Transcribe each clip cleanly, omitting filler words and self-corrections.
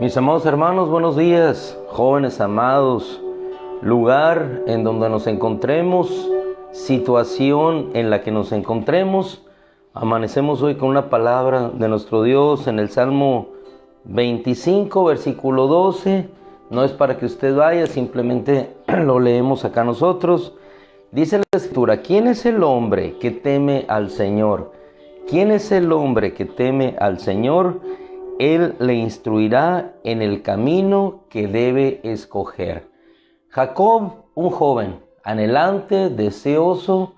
Mis amados hermanos, buenos días, jóvenes amados, lugar en donde nos encontremos, situación en la que nos encontremos. Amanecemos hoy con una palabra de nuestro Dios en el Salmo 25, versículo 12. No es para que usted vaya, simplemente lo leemos acá nosotros. Dice la Escritura: ¿quién es el hombre que teme al Señor? ¿Quién es el hombre que teme al Señor? Él le instruirá en el camino que debe escoger. Jacob, un joven, anhelante, deseoso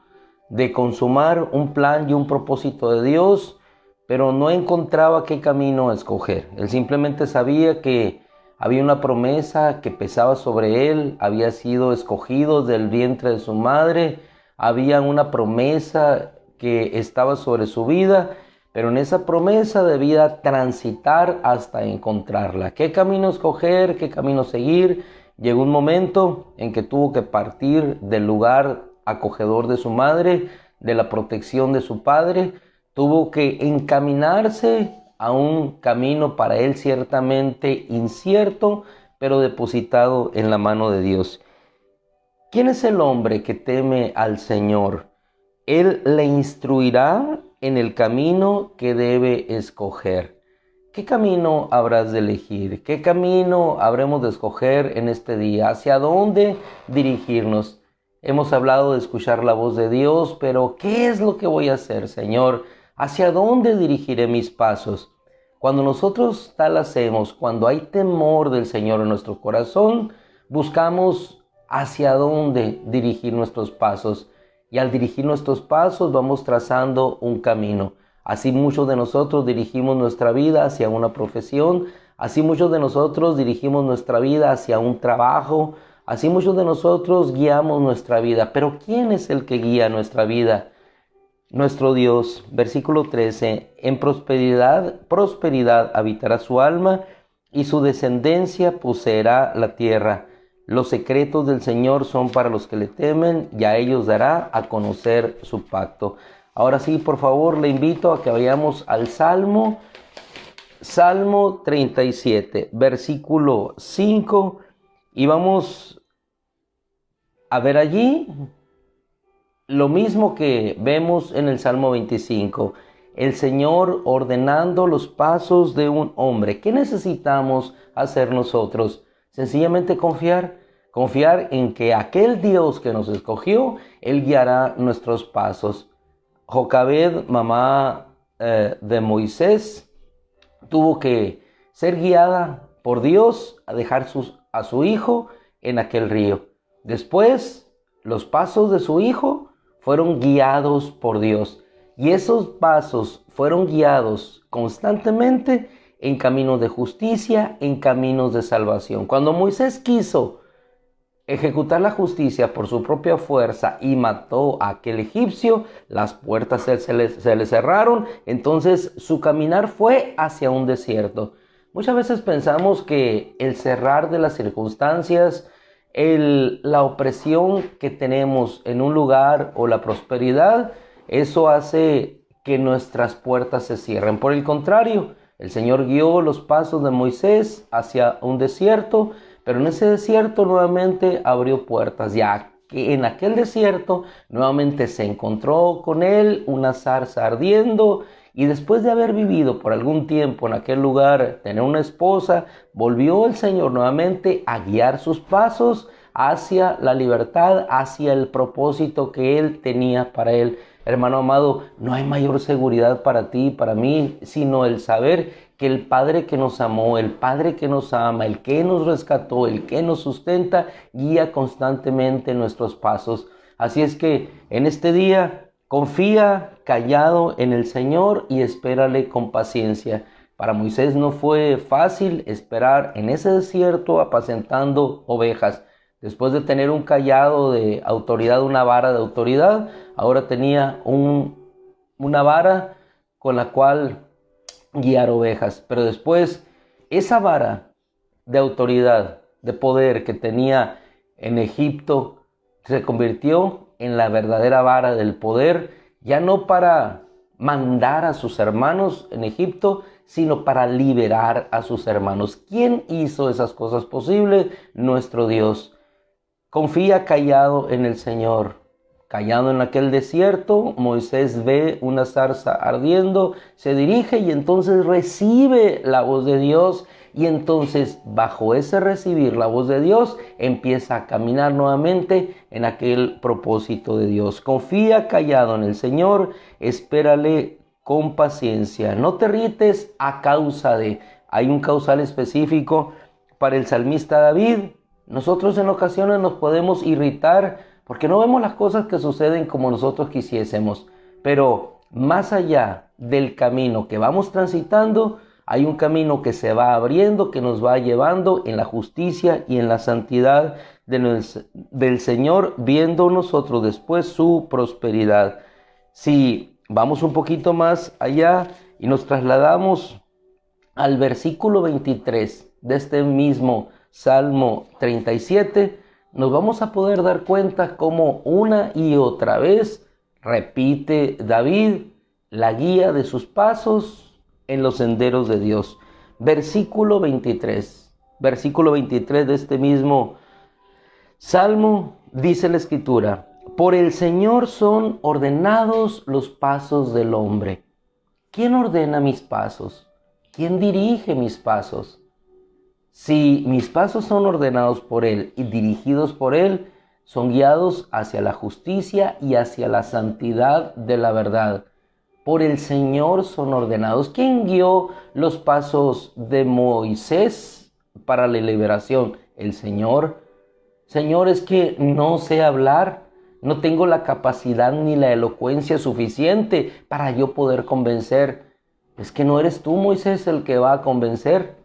de consumar un plan y un propósito de Dios, pero no encontraba qué camino escoger. Él simplemente sabía que había una promesa que pesaba sobre él, había sido escogido del vientre de su madre, había una promesa que estaba sobre su vida, pero en esa promesa debía transitar hasta encontrarla. ¿Qué camino escoger? ¿Qué camino seguir? Llegó un momento en que tuvo que partir del lugar acogedor de su madre, de la protección de su padre. Tuvo que encaminarse a un camino para él ciertamente incierto, pero depositado en la mano de Dios. ¿Quién es el hombre que teme al Señor? Él le instruirá en el camino que debe escoger. ¿Qué camino habrás de elegir? ¿Qué camino habremos de escoger en este día? ¿Hacia dónde dirigirnos? Hemos hablado de escuchar la voz de Dios, pero ¿qué es lo que voy a hacer, Señor? ¿Hacia dónde dirigiré mis pasos? Cuando nosotros tal hacemos, cuando hay temor del Señor en nuestro corazón, buscamos hacia dónde dirigir nuestros pasos. Y al dirigir nuestros pasos vamos trazando un camino. Así muchos de nosotros dirigimos nuestra vida hacia una profesión, así muchos de nosotros dirigimos nuestra vida hacia un trabajo, así muchos de nosotros guiamos nuestra vida. Pero ¿quién es el que guía nuestra vida? Nuestro Dios. Versículo 13, en prosperidad habitará su alma y su descendencia poseerá la tierra. Los secretos del Señor son para los que le temen, y a ellos dará a conocer su pacto. Ahora sí, por favor, le invito a que vayamos al Salmo 37, versículo 5, y vamos a ver allí lo mismo que vemos en el Salmo 25. El Señor ordenando los pasos de un hombre. ¿Qué necesitamos hacer nosotros? Sencillamente confiar en que aquel Dios que nos escogió, Él guiará nuestros pasos. Jocabed, mamá de Moisés, tuvo que ser guiada por Dios a dejar a su hijo en aquel río. Después, los pasos de su hijo fueron guiados por Dios. Y esos pasos fueron guiados constantemente en caminos de justicia, en caminos de salvación. Cuando Moisés quiso ejecutar la justicia por su propia fuerza y mató a aquel egipcio, las puertas se le cerraron, entonces su caminar fue hacia un desierto. Muchas veces pensamos que el cerrar de las circunstancias, la opresión que tenemos en un lugar o la prosperidad, eso hace que nuestras puertas se cierren. Por el contrario, el Señor guió los pasos de Moisés hacia un desierto, pero en ese desierto nuevamente abrió puertas, ya que en aquel desierto nuevamente se encontró con él una zarza ardiendo, y después de haber vivido por algún tiempo en aquel lugar, tener una esposa, volvió el Señor nuevamente a guiar sus pasos hacia la libertad, hacia el propósito que Él tenía para él. Hermano amado, no hay mayor seguridad para ti y para mí, sino el saber que el Padre que nos amó, el Padre que nos ama, el que nos rescató, el que nos sustenta, guía constantemente nuestros pasos. Así es que en este día, confía callado en el Señor y espérale con paciencia. Para Moisés no fue fácil esperar en ese desierto apacentando ovejas. Después de tener un cayado de autoridad, una vara de autoridad, ahora tenía una vara con la cual guiar ovejas. Pero después, esa vara de autoridad, de poder que tenía en Egipto, se convirtió en la verdadera vara del poder, ya no para mandar a sus hermanos en Egipto, sino para liberar a sus hermanos. ¿Quién hizo esas cosas posibles? Nuestro Dios. Confía callado en el Señor. Callado en aquel desierto, Moisés ve una zarza ardiendo, se dirige y entonces recibe la voz de Dios. Y entonces, bajo ese recibir la voz de Dios, empieza a caminar nuevamente en aquel propósito de Dios. Confía callado en el Señor, espérale con paciencia. No te irrites a causa de... Hay un causal específico para el salmista David. Nosotros en ocasiones nos podemos irritar porque no vemos las cosas que suceden como nosotros quisiésemos. Pero más allá del camino que vamos transitando, hay un camino que se va abriendo, que nos va llevando en la justicia y en la santidad del Señor, viendo nosotros después su prosperidad. Si vamos un poquito más allá y nos trasladamos al versículo 23 de este mismo Salmo 37, nos vamos a poder dar cuenta cómo una y otra vez repite David la guía de sus pasos en los senderos de Dios. Versículo 23 de este mismo Salmo, dice la Escritura: por el Señor son ordenados los pasos del hombre. ¿Quién ordena mis pasos? ¿Quién dirige mis pasos? Si mis pasos son ordenados por Él y dirigidos por Él, son guiados hacia la justicia y hacia la santidad de la verdad. Por el Señor son ordenados. ¿Quién guió los pasos de Moisés para la liberación? El Señor. Señor, es que no sé hablar, no tengo la capacidad ni la elocuencia suficiente para yo poder convencer. Es que no eres tú, Moisés, el que va a convencer.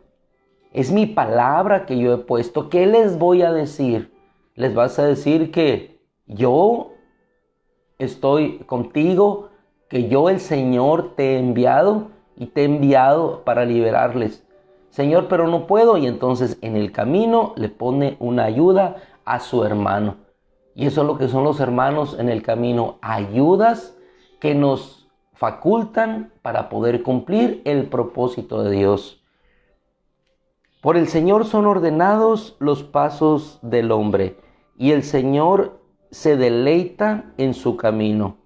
Es mi palabra que yo he puesto. ¿Qué les voy a decir? ¿Les vas a decir que yo estoy contigo, que yo, el Señor, te he enviado y te he enviado para liberarles? Señor, pero no puedo. Y entonces en el camino le pone una ayuda a su hermano. Y eso es lo que son los hermanos en el camino: ayudas que nos facultan para poder cumplir el propósito de Dios. Por el Señor son ordenados los pasos del hombre, y el Señor se deleita en su camino.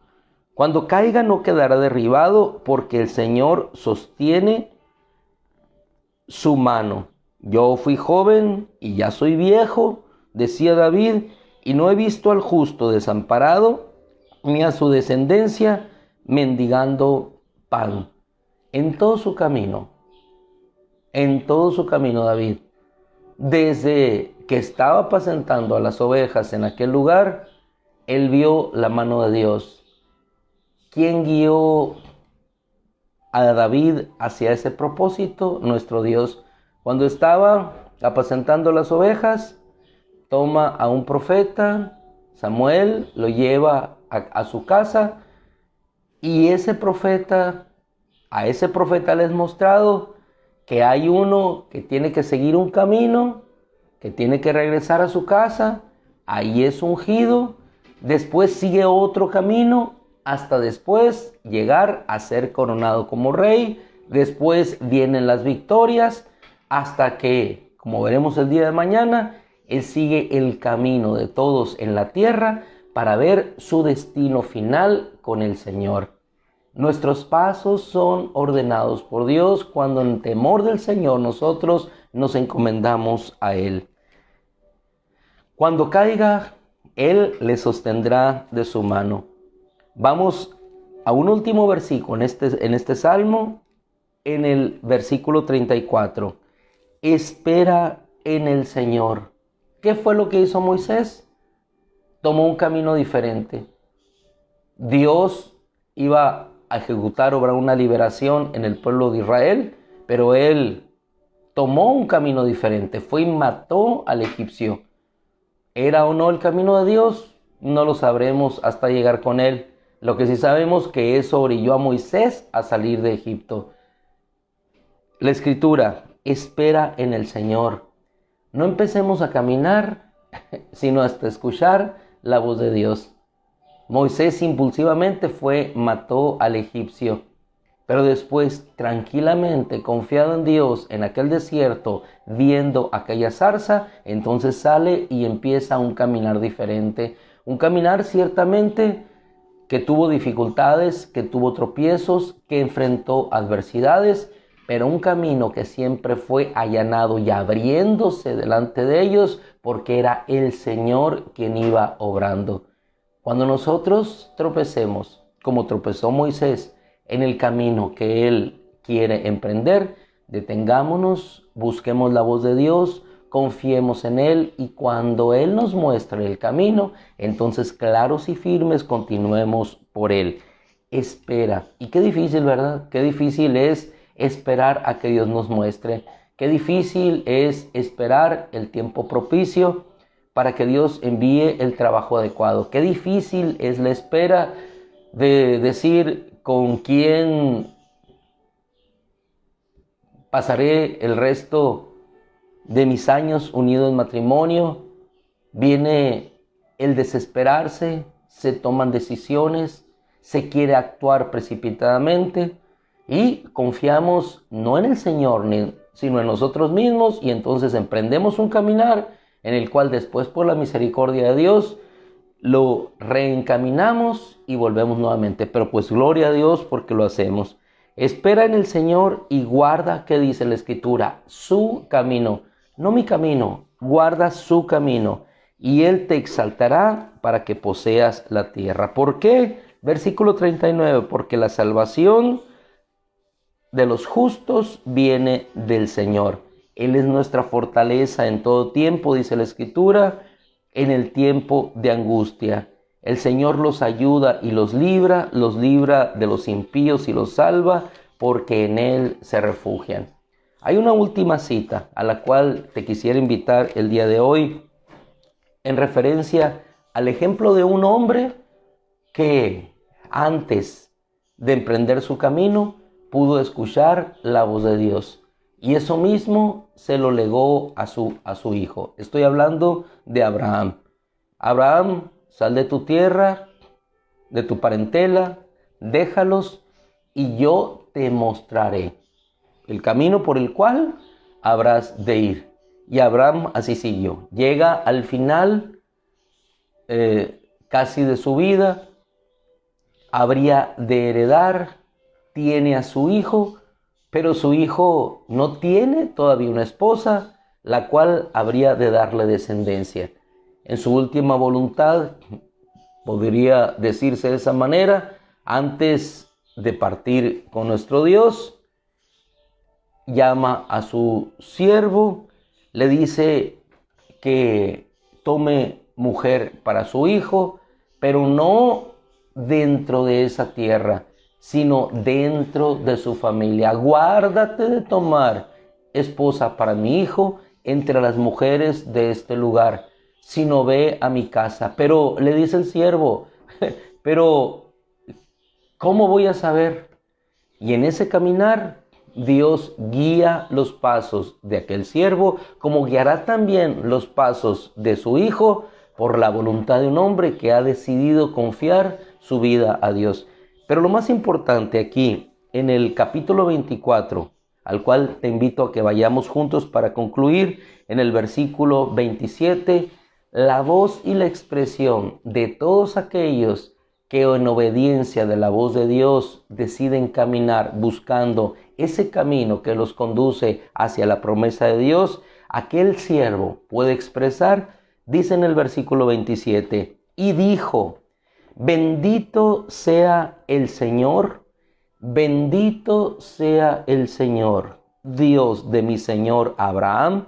Cuando caiga no quedará derribado, porque el Señor sostiene su mano. Yo fui joven y ya soy viejo, decía David, y no he visto al justo desamparado, ni a su descendencia mendigando pan. En todo su camino, David, desde que estaba apacentando a las ovejas en aquel lugar, él vio la mano de Dios. ¿Quién guió a David hacia ese propósito? Nuestro Dios. Cuando estaba apacentando las ovejas, toma a un profeta, Samuel, lo lleva a su casa, y a ese profeta le es mostrado que hay uno que tiene que seguir un camino, que tiene que regresar a su casa, ahí es ungido, después sigue otro camino, hasta después llegar a ser coronado como rey, después vienen las victorias, hasta que, como veremos el día de mañana, él sigue el camino de todos en la tierra para ver su destino final con el Señor. Nuestros pasos son ordenados por Dios cuando en temor del Señor nosotros nos encomendamos a Él. Cuando caiga, Él le sostendrá de su mano. Vamos a un último versículo en este salmo, en el versículo 34. Espera en el Señor. ¿Qué fue lo que hizo Moisés? Tomó un camino diferente. Dios iba a ejecutar, obrar una liberación en el pueblo de Israel, pero él tomó un camino diferente. Fue y mató al egipcio. ¿Era o no el camino de Dios? No lo sabremos hasta llegar con él. Lo que sí sabemos que eso orilló a Moisés a salir de Egipto. La Escritura: espera en el Señor. No empecemos a caminar, sino hasta escuchar la voz de Dios. Moisés impulsivamente mató al egipcio. Pero después, tranquilamente, confiado en Dios, en aquel desierto, viendo aquella zarza, entonces sale y empieza un caminar diferente. Un caminar ciertamente que tuvo dificultades, que tuvo tropiezos, que enfrentó adversidades, pero un camino que siempre fue allanado y abriéndose delante de ellos, porque era el Señor quien iba obrando. Cuando nosotros tropecemos, como tropezó Moisés, en el camino que Él quiere emprender, detengámonos, busquemos la voz de Dios, confiemos en Él y cuando Él nos muestre el camino, entonces claros y firmes continuemos por Él. Espera. Y qué difícil, ¿verdad? Qué difícil es esperar a que Dios nos muestre. Qué difícil es esperar el tiempo propicio para que Dios envíe el trabajo adecuado. Qué difícil es la espera de decir con quién pasaré el resto de mis años unido en matrimonio. Viene el desesperarse, se toman decisiones, se quiere actuar precipitadamente y confiamos no en el Señor, sino en nosotros mismos y entonces emprendemos un caminar en el cual después por la misericordia de Dios lo reencaminamos y volvemos nuevamente. Pero pues gloria a Dios porque lo hacemos. Espera en el Señor y guarda, ¿qué dice la Escritura? Su camino, no mi camino, guarda su camino y Él te exaltará para que poseas la tierra. ¿Por qué? Versículo 39, porque la salvación de los justos viene del Señor. Él es nuestra fortaleza en todo tiempo, dice la Escritura, en el tiempo de angustia. El Señor los ayuda y los libra de los impíos y los salva, porque en Él se refugian. Hay una última cita a la cual te quisiera invitar el día de hoy, en referencia al ejemplo de un hombre que antes de emprender su camino pudo escuchar la voz de Dios. Y eso mismo se lo legó a su hijo. Estoy hablando de Abraham. Abraham, sal de tu tierra, de tu parentela, déjalos y yo te mostraré el camino por el cual habrás de ir. Y Abraham así siguió. Llega al final casi de su vida, habría de heredar, tiene a su hijo, pero su hijo no tiene todavía una esposa, la cual habría de darle descendencia. En su última voluntad, podría decirse de esa manera, antes de partir con nuestro Dios, llama a su siervo, le dice que tome mujer para su hijo, pero no dentro de esa tierra, sino dentro de su familia. Guárdate de tomar esposa para mi hijo entre las mujeres de este lugar, sino ve a mi casa. Pero le dice el siervo, pero ¿cómo voy a saber? Y en ese caminar, Dios guía los pasos de aquel siervo, como guiará también los pasos de su hijo, por la voluntad de un hombre que ha decidido confiar su vida a Dios. Pero lo más importante aquí, en el capítulo 24, al cual te invito a que vayamos juntos para concluir, en el versículo 27, la voz y la expresión de todos aquellos que en obediencia de la voz de Dios deciden caminar buscando ese camino que los conduce hacia la promesa de Dios, aquel siervo puede expresar, dice en el versículo 27, y dijo, bendito sea el Señor, bendito sea el Señor, Dios de mi Señor Abraham,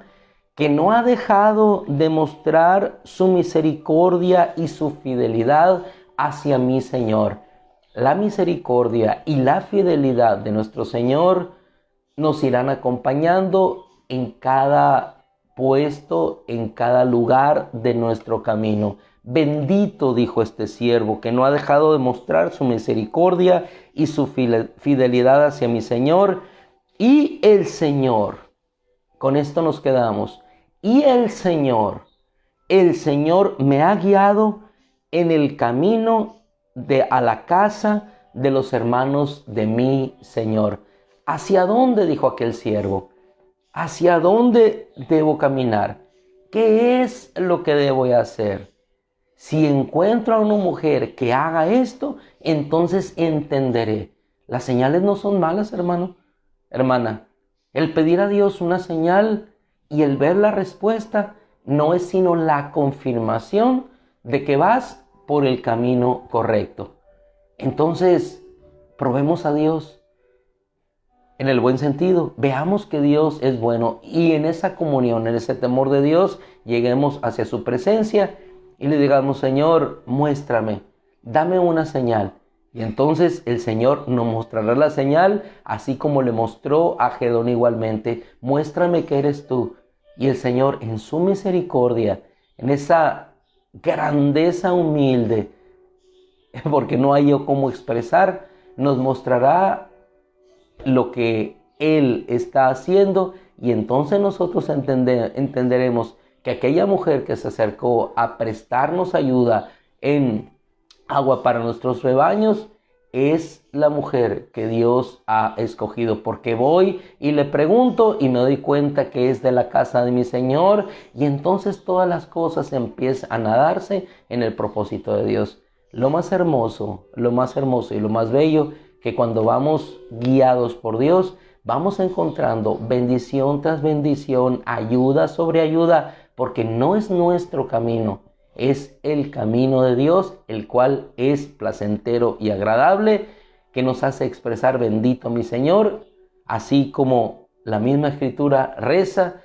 que no ha dejado de mostrar su misericordia y su fidelidad hacia mi Señor. La misericordia y la fidelidad de nuestro Señor nos irán acompañando en cada puesto, en cada lugar de nuestro camino. Bendito, dijo este siervo, que no ha dejado de mostrar su misericordia y su fidelidad hacia mi Señor. Y el Señor, con esto nos quedamos, y el Señor me ha guiado en el camino a la casa de los hermanos de mi Señor. ¿Hacia dónde?, dijo aquel siervo. ¿Hacia dónde debo caminar? ¿Qué es lo que debo hacer? Si encuentro a una mujer que haga esto, entonces entenderé. Las señales no son malas, hermano, hermana. El pedir a Dios una señal y el ver la respuesta no es sino la confirmación de que vas por el camino correcto. Entonces, probemos a Dios en el buen sentido. Veamos que Dios es bueno y en esa comunión, en ese temor de Dios, lleguemos hacia su presencia y le digamos: Señor, muéstrame, dame una señal. Y entonces el Señor nos mostrará la señal, así como le mostró a Gedón igualmente. Muéstrame que eres tú. Y el Señor, en su misericordia, en esa grandeza humilde, porque no hay yo cómo expresar, nos mostrará lo que Él está haciendo, y entonces nosotros entenderemos que aquella mujer que se acercó a prestarnos ayuda en agua para nuestros rebaños es la mujer que Dios ha escogido, porque voy y le pregunto y me doy cuenta que es de la casa de mi Señor, y entonces todas las cosas empiezan a darse en el propósito de Dios. Lo más hermoso y lo más bello, que cuando vamos guiados por Dios, vamos encontrando bendición tras bendición, ayuda sobre ayuda, porque no es nuestro camino, es el camino de Dios, el cual es placentero y agradable, que nos hace expresar: bendito mi Señor, así como la misma Escritura reza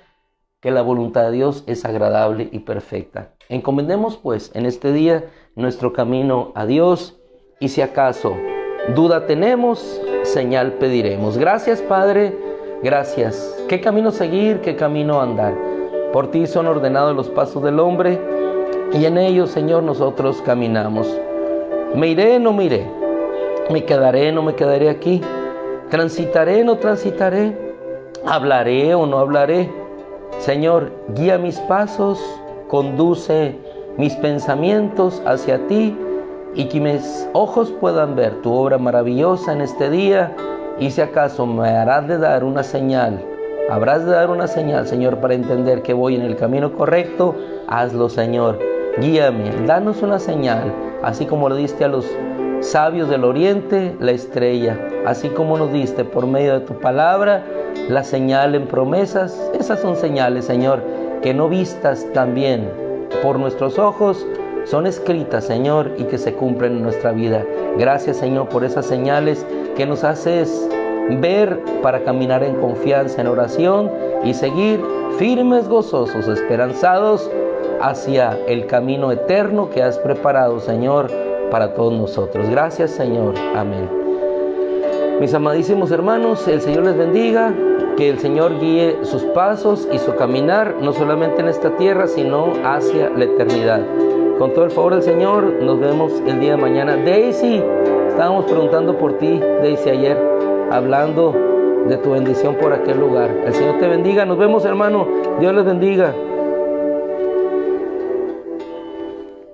que la voluntad de Dios es agradable y perfecta. Encomendemos pues en este día nuestro camino a Dios, y si acaso duda tenemos, señal pediremos. Gracias, Padre, gracias. ¿Qué camino seguir? ¿Qué camino andar? Por ti son ordenados los pasos del hombre, y en ellos, Señor, nosotros caminamos. ¿Me iré? No me iré. ¿Me quedaré? No me quedaré aquí. ¿Transitaré? No transitaré. ¿Hablaré o no hablaré? Señor, guía mis pasos, conduce mis pensamientos hacia ti, y que mis ojos puedan ver tu obra maravillosa en este día. Y si acaso me habrás de dar una señal, Señor, para entender que voy en el camino correcto, hazlo, Señor. Guíame, danos una señal, así como le diste a los sabios del oriente la estrella, así como nos diste por medio de tu palabra la señal en promesas. Esas son señales, Señor, que no vistas también por nuestros ojos, son escritas, Señor, y que se cumplen en nuestra vida. Gracias, Señor, por esas señales que nos haces ver para caminar en confianza, en oración, y seguir firmes, gozosos, esperanzados hacia el camino eterno que has preparado, Señor, para todos nosotros. Gracias, Señor. Amén. Mis amadísimos hermanos, el Señor les bendiga, que el Señor guíe sus pasos y su caminar, no solamente en esta tierra, sino hacia la eternidad. Con todo el favor del Señor, nos vemos el día de mañana. Daisy, estábamos preguntando por ti, Daisy, ayer, hablando de tu bendición por aquel lugar. El Señor te bendiga. Nos vemos, hermano. Dios les bendiga.